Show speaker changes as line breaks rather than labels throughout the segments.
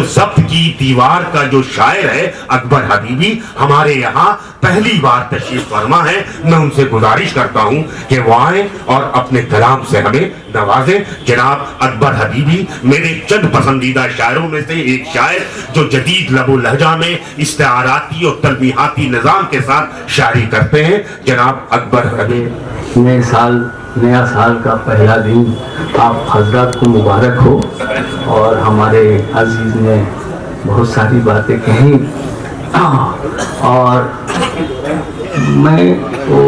तो जब्त की दीवार का जो शायर है अकबर हबीबी हमारे यहाँ पहली बार तशरीफ फरमा है। मैं उनसे गुजारिश करता हूँ कि वो आए और अपने कलाम से हमें नवाजें। जनाब अकबर हबीबी मेरे चंद पसंदीदा शायरों में से एक शायर जो जदीद लबो लहजा में इस्तेआराती और तलमीहाती निज़ाम के साथ शायरी करते हैं। जनाब अकबर हबीबी।
नया साल का पहला दिन आप हजरत को मुबारक हो। और हमारे अजीज ने बहुत सारी बातें कही और मैं वो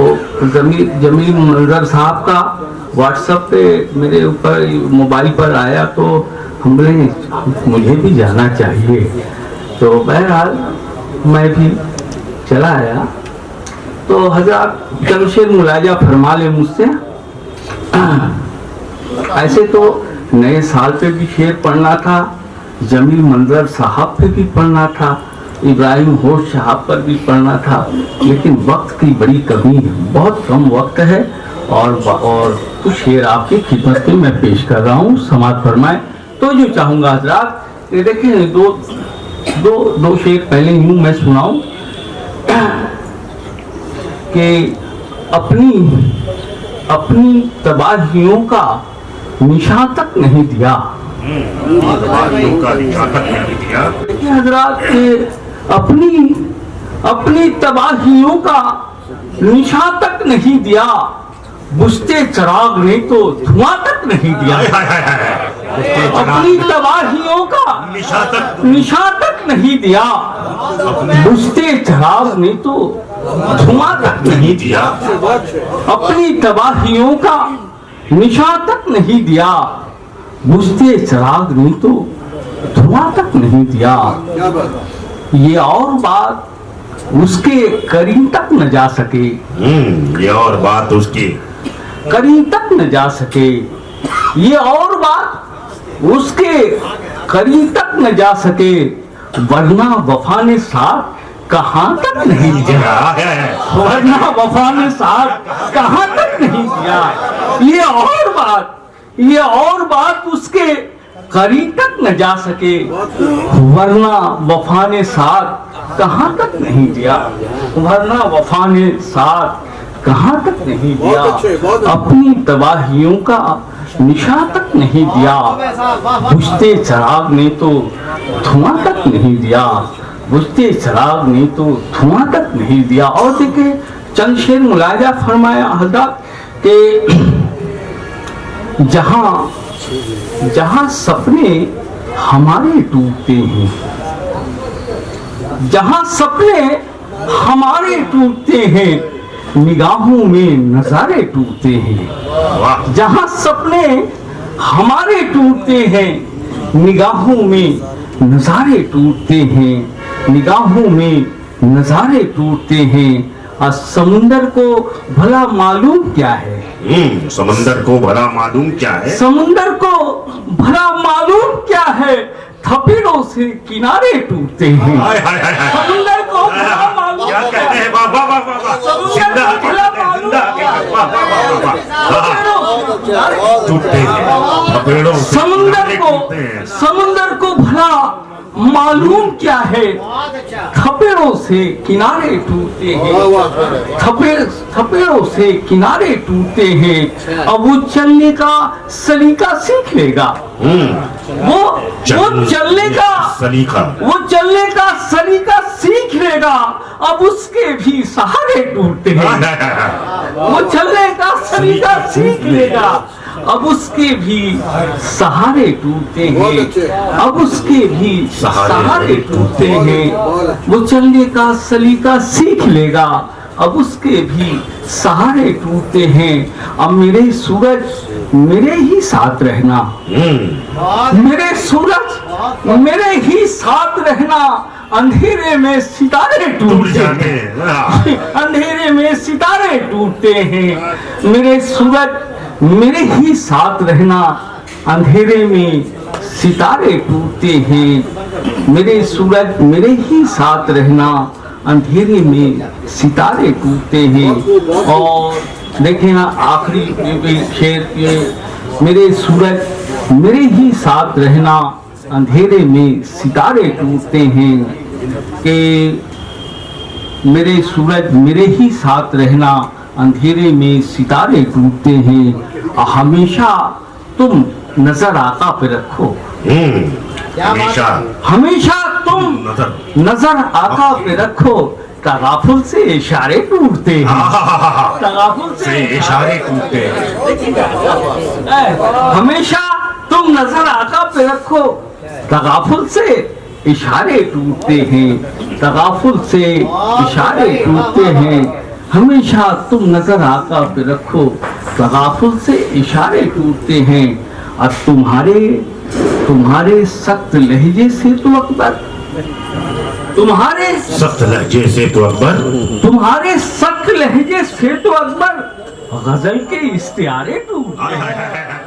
जमील मंजर साहब का व्हाट्सएप पे मेरे ऊपर मोबाइल पर आया तो हम बोले मुझे भी जाना चाहिए। तो बहरहाल मैं भी चला आया। तो हजरत जमशेद मुलाजा फरमा ले मुझसे, ऐसे तो नए साल पे भी शेर पढ़ना था, जमील मंजर साहब पे भी पढ़ना था, इब्राहिम होश साहब पर भी पढ़ना था, लेकिन वक्त की बड़ी कमी है, बहुत कम वक्त है। और कुछ शेर आपकी खिदमत में मैं पेश कर रहा हूँ, समाअत फरमाए। तो जो चाहूँगा हजरात ये देखें, दो शेर पहले यूँ मैं सुनाऊँ कि अपनी तबाहियों का निशान तक नहीं दिया। हजरात अपनी तबाहियों का निशान तक नहीं दिया, बुझते चिराग ने तो धुआं तक नहीं दिया। अपनी तबाहियों का निशान तक नहीं दिया, बुझते चिराग ने तो धुआं तक नहीं दिया। अपनी तबाहियों का निशान तक नहीं दिया, बुझते चिराग ने तो धुआं तक नहीं दिया। ये और बात उसके करीब तक न जा सके,
ये और बात उसके
करीब तक न जा सके, ये और बात उसके करीब तक न जा सके, वरना वफा ने साथ कहाँ तक नहीं दिया, वरना वफा ने साथ कहाँ तक नहीं दिया। ये और बात उसके करीब तक न जा सके, वरना वफा ने साथ कहाँ तक नहीं दिया, वरना वफा ने साथ कहाँ तक नहीं दिया। अपनी तबाहियों का निशान तक नहीं दिया, बुझते चिराग ने तो धुआं तक नहीं दिया, बुझते चिराग ने तो धुआं तक नहीं दिया। और देखे चंद शेर मुलाजा फरमाया हजरत के जहां सपने हमारे टूटते हैं, जहां सपने हमारे टूटते हैं, निगाहों में नजारे टूटते हैं। जहां सपने हमारे टूटते हैं, निगाहों में नजारे टूटते हैं, निगाहों में नजारे टूटते हैं। समुंदर को भला मालूम क्या है,
समुंदर को भला मालूम क्या है,
समुंदर को भला मालूम क्या है, थपेड़ों से किनारे टूटते हैं। समुंदर को भला मालूम क्या है, समुंदर को भला मालूम क्या है, समुंदर को भला मालूम क्या है, थपेड़ों से किनारे टूटते हैं, थपेड़ों से किनारे टूटते हैं। अब वो चलने का सलीका सीख लेगा, वो चलने का सलीका सीख लेगा, अब उसके भी सहारे टूटते हैं। वो चलने का सलीका सीख लेगा, अब उसके भी सहारे टूटते हैं, अब उसके भी सहारे टूटते हैं। वो चलने का सलीका सीख लेगा, अब उसके भी सहारे टूटते हैं। अब मेरे सूरज मेरे ही साथ रहना, मेरे सूरज मेरे ही साथ रहना, अंधेरे में सितारे टूटते हैं, अंधेरे में सितारे टूटते हैं। मेरे सूरज मेरे ही साथ रहना, अंधेरे में सितारे टूटते हैं। मेरे सूरज मेरे ही साथ रहना, अंधेरे में सितारे टूटते हैं। और देखें ना आखिरी शेर के, मेरे सूरज मेरे ही साथ रहना, अंधेरे में सितारे टूटते हैं कि मेरे सूरज मेरे ही साथ रहना, अंधेरे में सितारे टूटते हैं, हमेशा तुम नजर आका पे रखो,
हमेशा
हमेशा तुम
नजर
नजर आका पे रखो, तगाफुल से इशारे टूटते हैं, तगाफुल
से इशारे टूटते हैं।
हमेशा तुम नजर आका पे रखो, तगाफुल से इशारे टूटते हैं, तगाफुल से इशारे टूटते हैं, हमेशा तुम नजर आका पे रखो, तगाफुल से इशारे टूटते हैं। और तुम्हारे सख्त लहजे से तो अकबर, तुम्हारे
सख्त लहजे से तो अकबर,
तुम्हारे सख्त लहजे से तो अकबर गजल के इस्तियारे टूटते हैं।